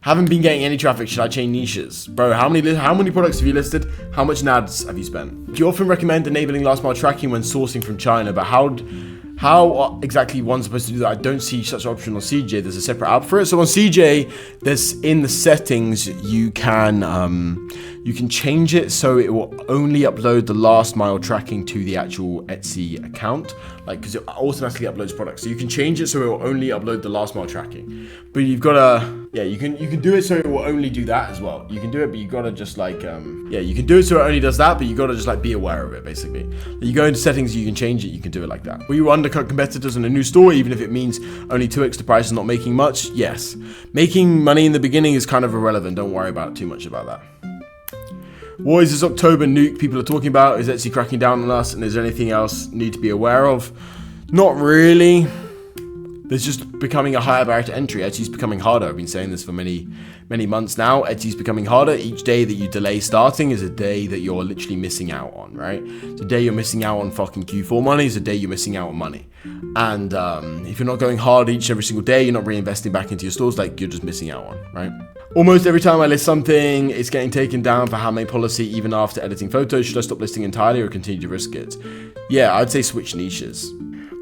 Haven't been getting any traffic, should I change niches? Bro, how many products have you listed? How much in ads have you spent? Do you often recommend enabling last mile tracking when sourcing from China? But how exactly one's supposed to do that? I don't see such an option on CJ. There's a separate app for it. So on CJ, there's in the settings, you can change it so it will only upload the last mile tracking to the actual Etsy account, like, because it automatically uploads products. So you can change it so it will only upload the last mile tracking. But you've got to, yeah, you can do it so it will only do that as well. You can do it, but you got to just like, yeah, you can do it so it only does that, but you got to just like be aware of it, basically. You go into settings, you can change it, you can do it like that. Will you undercut competitors in a new store, even if it means only 2x the price and not making much? Yes. Making money in the beginning is kind of irrelevant. Don't worry about too much about that. What is this October nuke people are talking about? Is Etsy cracking down on us? And is there anything else need to be aware of? Not really. There's just becoming a higher barrier to entry. Etsy's becoming harder. I've been saying this for many months now. Etsy's becoming harder. Each day that you delay starting is a day that you're literally missing out on, right? It's a day you're missing out on fucking Q4 money. It's a day you're missing out on money. And if you're not going hard each and every single day, you're not reinvesting back into your stores, like, you're just missing out on, right? Almost every time I list something, it's getting taken down for handmade policy, even after editing photos. Should I stop listing entirely or continue to risk it? Yeah, I'd say switch niches.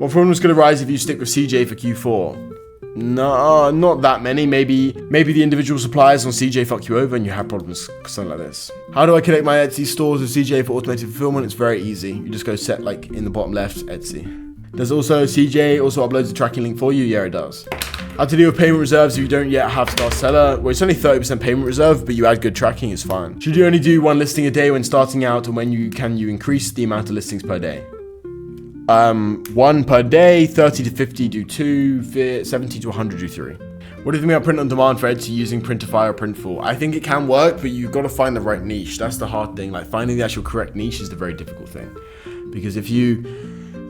What problems could arise if you stick with CJ for Q4? No, not that many. Maybe the individual suppliers on CJ fuck you over and you have problems, something like this. How do I connect my Etsy stores with CJ for automated fulfillment? It's very easy. You just go set, like, in the bottom left, Etsy. Does also CJ also uploads the tracking link for you? Yeah, it does. How to deal with payment reserves if you don't yet have star seller? Well, it's only 30% payment reserve, but you add good tracking, it's fine. Should you only do one listing a day when starting out, and when can you increase the amount of listings per day? One per day, 30 to 50 do 2, 70 to 100 do 3. What do you think about print on demand for Etsy using Printify or Printful? I think it can work, but you've got to find the right niche. That's the hard thing. Like, finding the actual correct niche is the very difficult thing. Because if you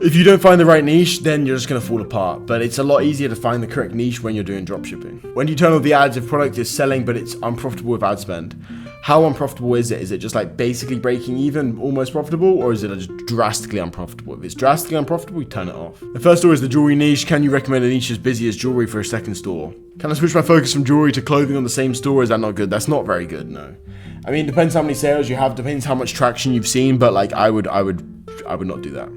don't find the right niche, then you're just going to fall apart. But it's a lot easier to find the correct niche when you're doing dropshipping. When you turn off the ads if product is selling, but it's unprofitable with ad spend, how unprofitable is it? Is it just like basically breaking even, almost profitable, or is it just drastically unprofitable? If it's drastically unprofitable, you turn it off. The first store is the jewelry niche. Can you recommend a niche as busy as jewelry for a second store? Can I switch my focus from jewelry to clothing on the same store? Is that not good? That's not very good, no. I mean, it depends how many sales you have, depends how much traction you've seen, but like I would not do that.